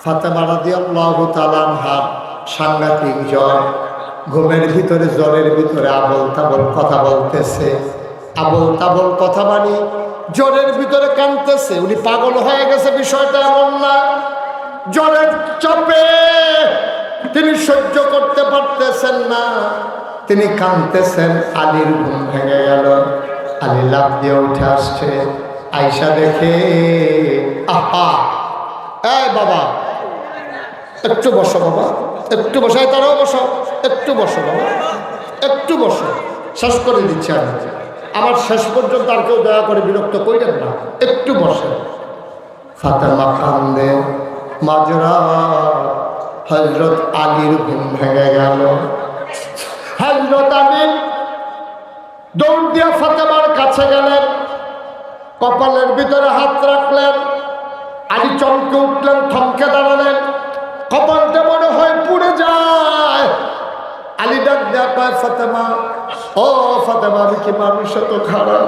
ফাতেমা রাদিয়াল্লাহু তাআলা আনহার সাংঘাতিক জ্বর। ঘুমের ভিতরে জ্বরের ভিতরে আবল তাবল কথা বলতেছে, আবল তাবল কথা মানে জ্বরের ভিতরে কাঁদতেছে। উনি পাগল হয়ে গেছে, বিষয়টা এমন না। জ্বরের চাপে তিনি সহ্য করতে পারতেছেন না, তিনি কাঁদতেছেন। আলীর ঘুম ভেঙে গেল। আলী লাফ দিয়ে উঠে আসছে। আয়েশা দেখে, আহা, এই বাবা একটু বসো, বাবা একটু বসো, তারাও বসো, একটু বসো বাবা, একটু বসো, শেষ করে দিচ্ছি আমি। আমার শেষ পর্যন্ত আর কেউ দয়া করে বিরক্ত করেন না, একটু বসে। ফাতেমা কান্দে। মাজরা হযরত আলীর ঘুম ভেঙে গেল। হযরত আলী দৌড় দিয়া ফাতেমার কাছে গেলেন, কপালের ভিতরে হাত রাখলেন। আলী চমকে উঠলেন, থমকে দাঁড়ালেন। কপালটা মনে হয় পুড়ে যায়। আলী ডাক দেয়া কয়, ফাতেমা, ও ফাতেমা, আমি কি মানুষ এত খারাপ?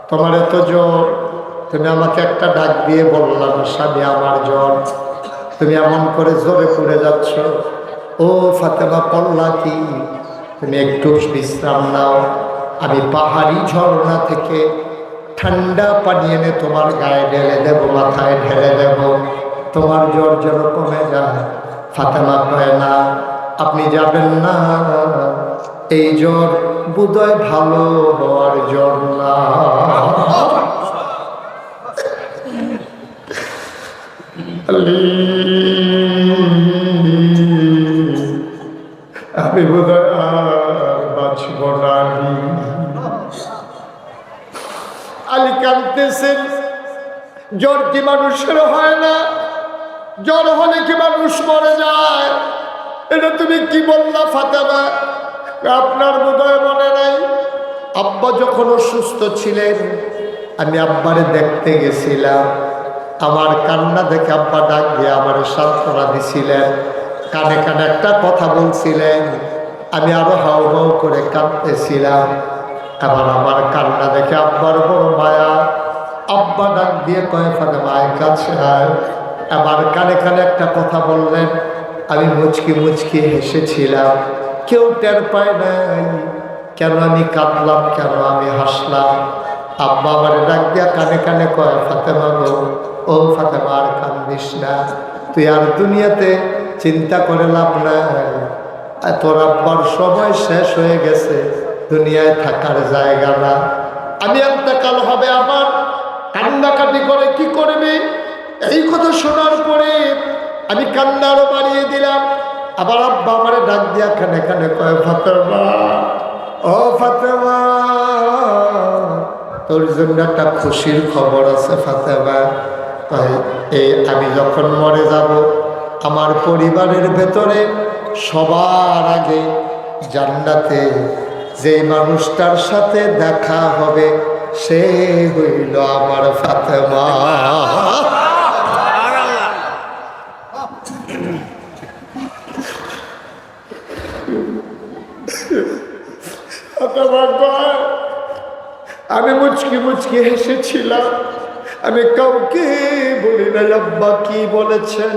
তোমার এত জ্বর, তুমি আমাকে একটা ডাক দিয়ে বললাম স্বামী আমার জ্বর, তুমি এমন করে জ্বরে পুড়ে যাচ্ছ। ও ফাতেমা, পড়লা কি? তুমি একটু বিশ্রাম নাও, আমি পাহাড়ি ঝর্ণা থেকে ঠান্ডা পানি এনে তোমার গায়ে ঢেলে দেব, মাথায় ঢেলে দেব, তোমার জ্বর যেন কমে যায়। ফাতেমা কয়, না, আপনি যাবেন না, এই জ্বর বোধহয় ভালো হওয়ার জ্বর না। আমি বোধহয় আর বাঁচব না। আলী কাঁদতেছেন। জ্বর কি মানুষের হয় না? জ্বর হলে কি মানুষ মরে যায়? এটা তুমি কি বললা ফাতেমা? আপনার বোধহয় মনে নাই, আব্বা যখন অসুস্থ ছিলেন আমি আব্বারে দেখতে গেছিলাম। আমার কান্না দেখে আব্বা ডাক দিয়ে আমার সান্ত্বনা দিছিলেন, কানে কানে একটা কথা বলছিলেন। আমি আরো হাউ হাউ করে কাঁদতেছিলাম। আবার আমার কান্না দেখে আব্বার বড় মায়া। আব্বা ডাক দিয়ে কয়, ফাতেমা আয় কাছে আয়। আমার কানে কানে একটা কথা বললেন। আমি মুচকি মুচকি হেসেছিলাম, কেউ টের পায় নাই কেন আমি কাঁদলাম, কেন আমি হাসলাম। আব্বা আমার ডাক দিয়া কানে কানে কয়, ফাতেমা গো, ও ফাতেমা, আর কান্দিস না, তুই আর দুনিয়াতে চিন্তা করে লাভ নাই। তোর আব্বার সময় শেষ হয়ে গেছে, দুনিয়ায় থাকার জায়গা না। আমি ইন্তেকাল হবে আমার, কান্নাকাটি করে কি করবি? এই কথা শোনার পরে আমি কান্না আরো বাড়িয়ে দিলাম। আবার আব্বা আমারে ডাক দিয়া কানে কানে কয়, ফাতেমা, ও ফাতেমা, তোর জন্য একটা খুশির খবর আছে ফাতেমা। এই আমি যখন মরে যাব, আমার পরিবারের ভেতরে সবার আগে জান্নাতে যে মানুষটার সাথে দেখা হবে সে হইল আমার ফাতেমা। আমি মুচকি মুচকি হেসেছিলাম, আমি কাউকে বলি না আব্বা কি বলেছেন।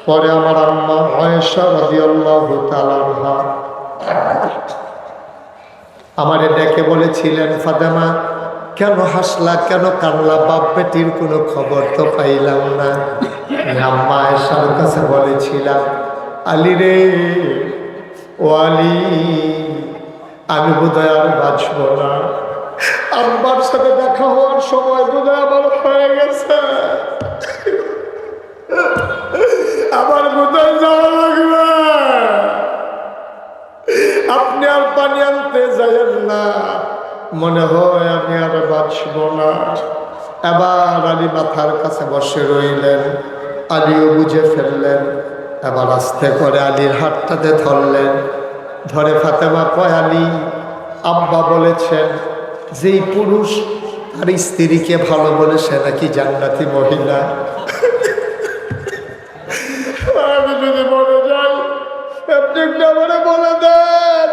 পরে আমার আম্মা আয়েশা রাদিয়াল্লাহু তাআলা আনহা আমারে ডেকে বলেছিলেন, ফাতেমা কেন হাসলা, কেন কান্না? বাপ বেটির কোনো খবর তো পাইলাম না। আম্মা আয়েশার কাছে বলেছিলাম, আলী রে, ও আলী, আমি বোধহয় আর বাঁচব না। আব্বার সাথে দেখা হওয়ার সময় বোধহয় আমার হয়ে গেছে, আমার বোধহয় যাওয়া লাগবে। আপনি আর পানি আনতে যাইয়েন না, মনে হয় আমি আর বাঁচব না। এবার আলী মাথার কাছে বসে রইলেন। আলীও বুঝে ফেললেন। এবার আস্তে করে আলীর হাতটাতে ধরলেন। ধরে ফাতেমা কয়, আলী, আব্বা বলেছেন যেই পুরুষ তার স্ত্রীকে ভালো বলে সে নাকি জান্নাতি মহিলা। আমি যদি মরে যাই, আপনি আমারে বলে দেন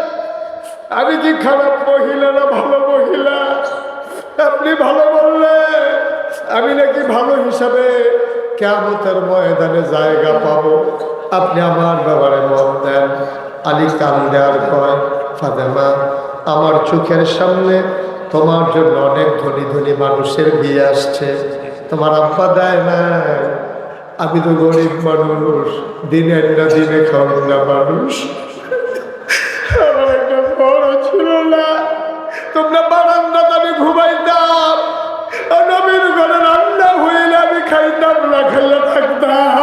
আমি কি খারাপ মহিলা না ভালো মহিলা? আপনি ভালো বললে আমি নাকি ভালো হিসাবে কিয়ামতের ময়দানে জায়গা পাবো, আপনি আমার ব্যাপারে মত দেন। আলী কান্দে আর কয়, ফাতেমা, আমার চোখের সামনে তোমার জন্য অনেক ধনী ধনী মানুষের বিয়ে আসছে, তোমার আব্বা দেয় না, আমি তো গরিব মানুষ, দিনের না দিনে খাওয়ার না মানুষ, আমার একটা বড় ছিল না, তোমরা বারান্দাতে আমি ঘুমাইতাম, আর নবীর ঘরে রান্না হইলে আমি খাইতাম না, খাইয়া থাকতাম।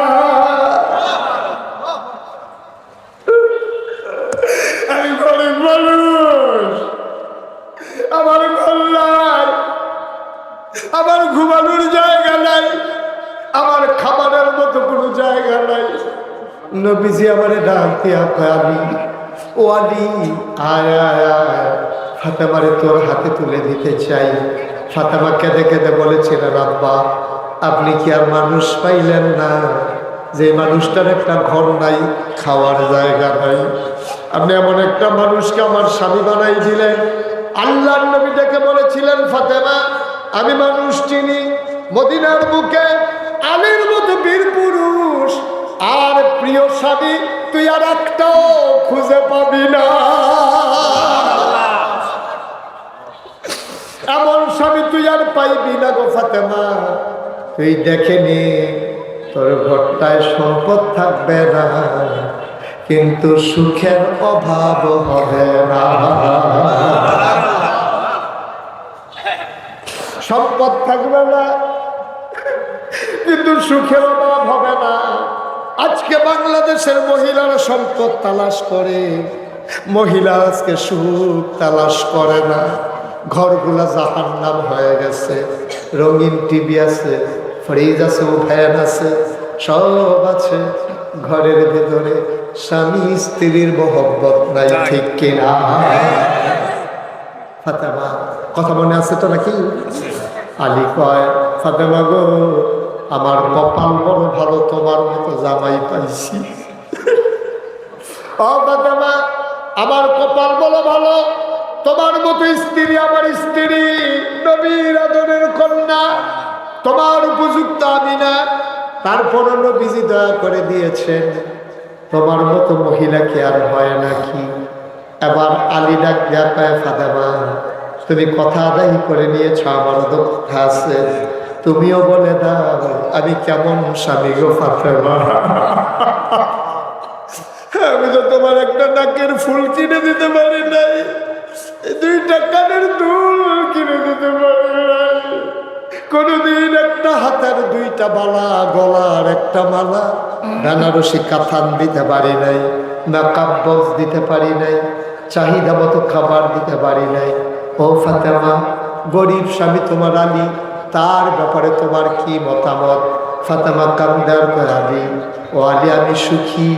আমি গরিব মানুষ, আমার ঘর নাই, আমার ঘুমানোর জায়গা নাই, আমার খাবারের মতো কোনো জায়গা নাই। নবীজি আমারে ডাক দিয়া কয়, আলী, ও আলী, আয় আয় আয়, ফাতেমারে তোর হাতে তুলে দিতে চাই। ফাতেমা কেঁদে কেঁদে বলেছিলেন, আব্বা, আপনি কি আর মানুষ পাইলেন না, যে মানুষটার একটা ঘর নাই, খাওয়ার জায়গা নাই, আপনি এমন একটা মানুষকে আমার স্বামী বানাই দিলেন। আল্লাহর নবী ডেকে বলেছিলেন, ফাতেমা, আমি মানুষ চিনি, মদিনার বুকে আলীর মতো বীর পুরুষ আর প্রিয় স্বামী তুই আর একটাও খুঁজে পাবি না, এমন স্বামী তুই আর পাইবি না গো ফাতেমা। তুই দেখে নে, তোর ঘরটায় সম্পদ থাকবে না, কিন্তু সুখের অভাব হবে না। সম্পদ থাকবে না, কিন্তু সুখের অভাব হবে না। আজকে বাংলাদেশের মহিলারা সম্পদ তালাশ করে, মহিলা আজকে সুখ তালাশ করে না। ঘরগুলা জাহান্নাম হয়ে গেছে, রঙিন টিভি আছে, ফ্রিজ আছে, ফ্যান আছে, সব আছে, ঘরের ভেতরে স্বামী স্ত্রীর মহব্বত নাই, ঠিক কিনা? ফাতেমা, কথা মনে আছে তো নাকি? আলী কয়, ফাতেমা গো, আমার কপাল বড় ভালো, তোমার মতো জামাই পাইছি। ও ফাতেমা, আমার কপাল বড় ভালো, তোমার মতো স্ত্রী আমার স্ত্রী, নবীর আদরের কন্যা, তোমার উপযুক্ত আমি না, তারপরও নবীজি দয়া করে দিয়েছেন, তোমার মতো মহিলা কি আর হয় নাকি? এবার আলী ডাক দেয়া পায়, ফাতেমা, তুমি কথা আদায় করে নিয়েছ, আমার দক্ষ আছে, তুমিও বলে দাও আমি কেমন স্বামী গো ফাতেমা। আমি তো তোমার একটা নাকের ফুল কিনে দিতে পারি নাই, দুইটা কানের দুল কিনে দিতে পারি নাই, কোনদিন একটা হাতের দুইটা বালা, গলার একটা মালা, বেনারসি কাফান দিতে পারি নাই, মেকআপ বক্স দিতে পারি নাই, চাহিদা মতো খাবার দিতে পারি নাই। ও ফাতেমা, গরিব স্বামী তোমার আলী, তার ব্যাপারে তোমার কি মতামত? ফাতেমা কান্দার কয়, আলী, ও আলী, আমি সুখী,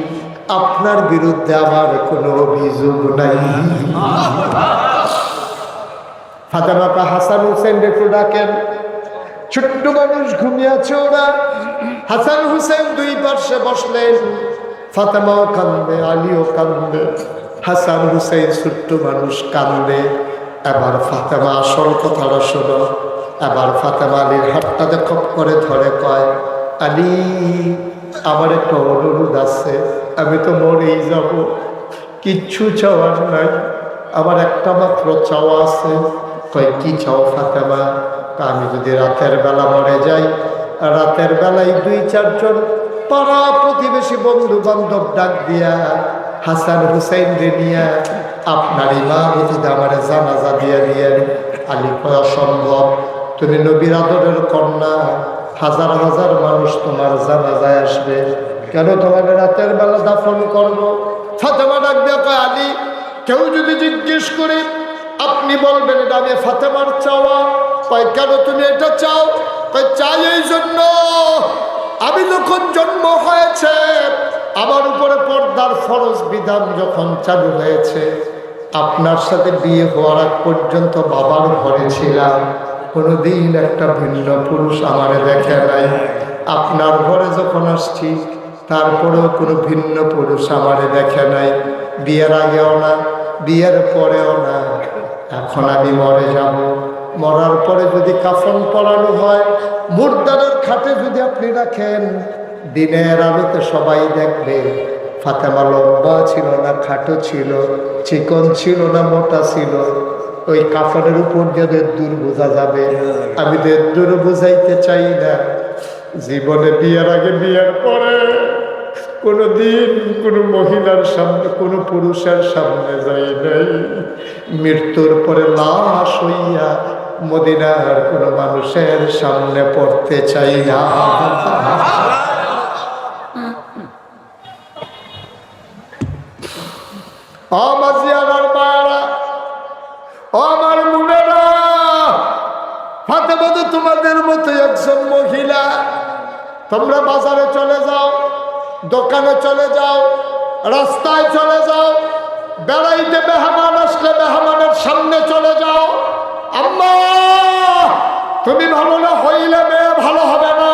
আপনার বিরুদ্ধে আমার কোনো অভিযোগ নাই। ফাতেমা কা হাসান হুসেন একটু ডাকেন, ছোট্ট মানুষ ঘুমিয়ে আছে ওরা। হাসান হুসেন দুই পার্শ্বে বসলেন, ফাতেমাও কান্দে, আলীও কান্দে, হাসান হুসেন ছোট্ট মানুষ কান্দে। এবার ফাতেমা আসল কথাটা শোনো। এবার ফাতেমা আলীর হাতটাতে খপ করে ধরে কয়, আলী, আমার একটা অনুরোধ আছে, আমি তো মরেই যাব, কিচ্ছু চাওয়ার নাই, আমার একটা মাত্র চাওয়া আছে। কয়, কি চাও ফাতেমা? আমি যদি রাতের বেলা মরে যাই, রাতের বেলায় 2-4 জন পাড়া প্রতিবেশী বন্ধু বান্ধব ডাক দিয়া হাসান হুসাইন রে নিয়া আপনার ইমামতিতে আমার জানাজা দিয়ে দিয়েন। আলী কয়, অসম্ভব, তুমি নবীর আদরের কন্যা, হাজার হাজার মানুষ তোমার জানাজায় আসবে, কেন তোমাকে রাতের বেলা দাফন করবো? ফাতেমা ডাক দিয়া কয়, আলী, কেউ যদি জিজ্ঞেস করে আপনি বলবেন এটা আমি ফাতেমার চাওয়া। কয়, কেন তুমি এটা চাও? কয়, চাই এই জন্য, আমি যখন জন্ম হয়েছে, আমার উপরে পর্দার ফরজ বিধান যখন চালু হয়েছে, আপনার সাথে বিয়ে হওয়ার আগ পর্যন্ত বাবার ঘরে ছিলাম, কোনোদিন একটা ভিন্ন পুরুষ আমারে দেখে নাই। আপনার ঘরে যখন আসছি, তারপরেও কোনো ভিন্ন পুরুষ আমারে দেখে নাই, বিয়ের আগেও না, বিয়ের পরেও না। এখন আমি মরে যাব, মরার পরে যদি কাফন পরানো হয়, মুর্দারের খাটে যদি আপনি রাখেন, দিনের আলোতে সবাই দেখবে ফাতেমা লম্বা ছিল না খাটো ছিল, চিকন ছিল না মোটা ছিল। ওই কাফনের উপর দিয়ে দূর বোঝা যাবে। আমি দূর বুঝাইতে চাই না। জীবনে বিয়ের আগে বিয়ের পরে কোনো দিন কোনো মহিলার সামনে কোনো পুরুষের সামনে যাই নাই। মৃত্যুর পরে লাশ হইয়া মদিনার কোনো মানুষের সামনে পড়তে চাই না। আমার মায়েরা, আমার মুনেরা, ফাতেমা তো তোমাদের মতো একজন মহিলা। তোমরা বাজারে চলে যাও, দোকানে চলে যাও, রাস্তায় চলে যাও, বেড়াইতে মেহমান আসলে মেহমানের সামনে চলে যাও। আম্মা, তুমি ভালো না হইলে মেয়ে ভালো হবে না,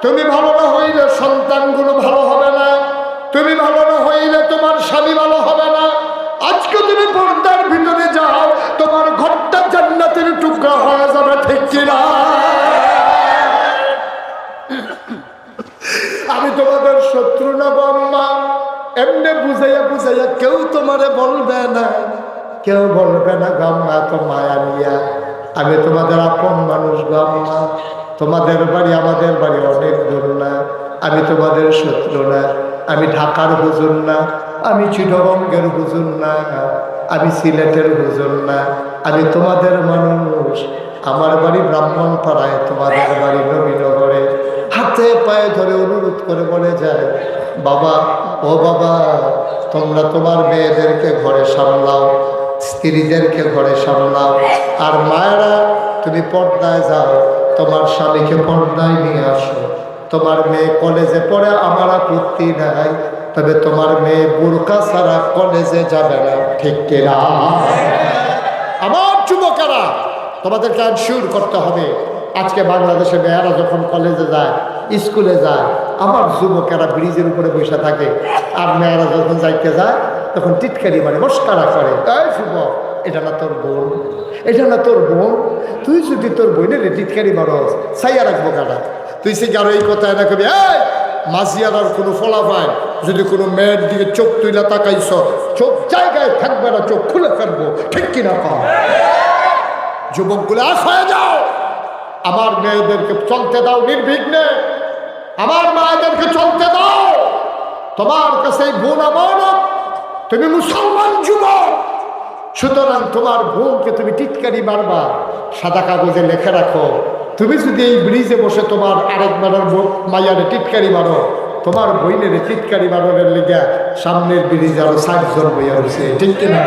তুমি ভালো না হইলে সন্তানগুলো ভালো হবে না, তুমি ভালো না হইলে তোমার স্বামী ভালো হবে না। আজকে তুমি পর্দার ভিতরে যাও, তোমার ঘরটা জান্নাতের টুকরা হয়ে যাবে, ঠিক কিনা? আমি তোমাদের শত্রু না গো আম্মা। এমনি বুঝাইয়া বুঝাইয়া কেউ তোমারে বলবে না, কেউ বলবে না গো আম্মা, তো মায়া নিয়া। আমি তোমাদের আপন মানুষ গো আম্মা। তোমাদের বাড়ি আমাদের বাড়ি অনেক দূর না। আমি তোমাদের শত্রু না। আমি ঢাকার হুজুর না, আমি চিটাগংয়ের হুজুর না, আমি সিলেটের হুজুর না। আমি তোমাদের মানুষ। আমার বাড়ি ব্রাহ্মণপাড়ায়, তোমাদের বাড়ি নবীনগরে। হাতে পায়ে ধরে অনুরোধ করে বলে যায়, বাবা, ও বাবা, তোমরা তোমার মেয়েদেরকে ঘরে সামলাও, স্ত্রীদেরকে ঘরে সামলাও। আর মায়েরা, তুমি পর্দায় যাও, তোমার স্বামীকে পর্দায় নিয়ে আসো। তোমার মেয়ে কলেজে পড়ে আমার আপত্তি নাই, তবে তোমার মেয়ে বোরকা ছাড়া কলেজে যাবে না, ঠিক কিনা? আমার যুবকেরা, তোমাদেরকে এনশিওর করতে হবে। আজকে বাংলাদেশে মেয়েরা যখন কলেজে যায়, স্কুলে যায়, আমার যুবকেরা ব্রিজের উপরে বসে থাকে। আর মেয়েরা যখন যাইতে যায় তখন টিটকারি মারে, মস্কারা করে। এই যুবক, এটা না তোর বোন, এটা না তোর বোন? তুই যদি তোর বোনের টিটকারি মারস, সাইয়া রাখবো কাটা। তুই সে কারো এই কথা না কবি, এই মাঝিয়ার আর কোনো ফলাফল যদি কোনো মেয়ের দিকে চোখ তুইলা তাকাইছ, চোখ জায়গায় থাকবে না, চোখ খুলে ফেলবো, ঠিক কিনা? কম যুবকগুলো আস হয়ে যাও। আমার মেয়েদেরকে চলতে দাও নির্বিঘ্নে, আমার মায়েদেরকে চলতে দাও। তোমার কাছে বোন আমানত, তুমি মুসলমান যুবক, সুতরাং তোমার বোনকে তুমি টিটকারি মারবা, সাদা কাগজে লেখে রাখো। তুমি যদি এই ব্রিজে বসে তোমার আরেক মাইয়ারে টিটকারি মারো, তোমার বইনের টিটকারি মারোর লেগে সামনের ব্রিজে আরো 60 জন বইয়া হচ্ছে, ঠিক কিনা?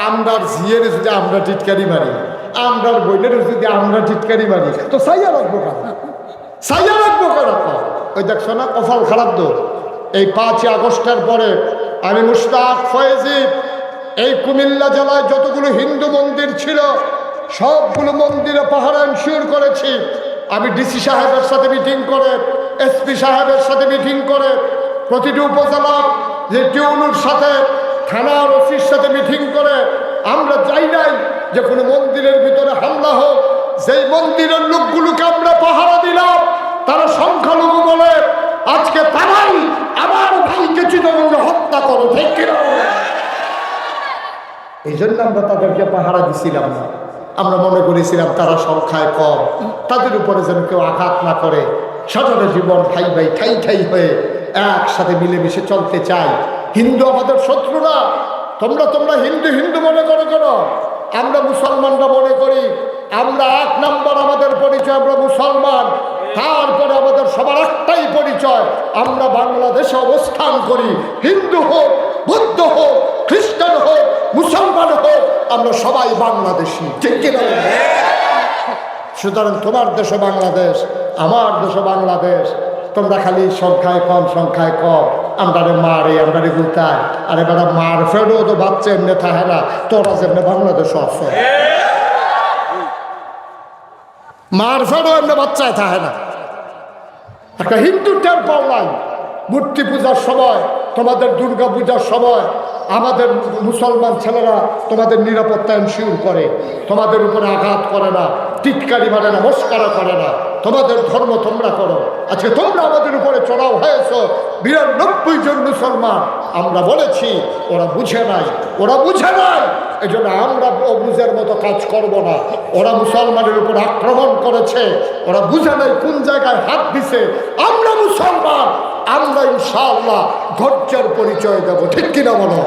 আমরার জিয়ের যদি আমরা টিটকারি মারি, আমরার বইনের যদি আমরা টিটকারি মারি, তো সাইয়া রাখবো কেন? সাইয়া রাখবো কেন? ওই দেখছো না কপাল খারাপ তো। এই 5ই আগস্টের পরে আমি মুশতাক ফয়েজি এই কুমিল্লা জেলায় যতগুলো হিন্দু মন্দির ছিল সবগুলো মন্দিরে পাহারা এনশিওর করেছি। আমি ডিসি সাহেবের সাথে মিটিং করে, এসপি সাহেবের সাথে মিটিং করে, প্রতিটি উপজেলার যে টিউনুর সাথে, থানার ওসির সাথে মিটিং করে আমরা চাই নাই যে কোনো মন্দিরের ভিতরে হামলা হোক। যেই মন্দিরের লোকগুলোকে আমরা পাহারা দিলাম তারা সংখ্যালঘু বলে আজকে তারাই আমার ভাইকে চিটাগংয়ে হত্যা করো, ঠিক কিনা? এই জন্য আমরা তাদেরকে পাহারা দিছিলাম না। আমরা মনে করেছিলাম তারা সংখ্যায় কম, তাদের উপরে যেন কেউ আঘাত না করে। সাধারণ জীবন ভাই ভাই ঠাই ঠাই হয়ে একসাথে মিলেমিশে চলতে চাই। হিন্দু আমাদের শত্রু না। তোমরা হিন্দু হিন্দু মনে করো কেন? আমরা মুসলমানরা মনে করি আমরা 1 নম্বর, আমাদের পরিচয় আমরা মুসলমান। তারপরে আমাদের সবার একটাই পরিচয়, আমরা বাংলাদেশে অবস্থান করি। হিন্দু হোক, বৌদ্ধ হোক, খ্রিস্টান হোক, মুসলমান হোক, আমরা সবাই বাংলাদেশি, ঠিক কিনা? সুতরাং তোমার দেশে বাংলাদেশ, আমার দেশে বাংলাদেশ। তোমরা খালি সংখ্যায় কম, সংখ্যায় কম, আমরারে মারে, আমরারে গুতায়। আরে বেটা মার ফেরো তো বাচ্চা এমনি থাকে না, তোরা যেমনি বাংলাদেশও আছে। মার ফেরো এমনি বাচ্চায় থাকে না। একটা হিন্দু টের পাও নাই, মূর্তি পূজার সময় তোমাদের দুর্গা পূজার সময় আমাদের মুসলমান ছেলেরা তোমাদের নিরাপত্তা এনশিওর করে, তোমাদের উপরে আঘাত করে না, টিটকারি মারে না, মস্কারা করে না, তোমাদের ধর্ম তোমরা করো। আজকে তোমরা আমাদের উপরে চড়াও হয়েছ ৯২ জন মুসলমান। আমরা বলেছি ওরা বুঝে নাই, ওরা বুঝে নাই, এই জন্য আমরা বুঝের মতো কাজ করব না। ওরা মুসলমানের উপর আক্রমণ করেছে, ওরা বুঝে নাই কোন জায়গায় হাত দিছে। আমরা মুসলমান, আমরা ইনশাআল্লাহ ধৈর্যের পরিচয় দেব, ঠিক কিনা বলো?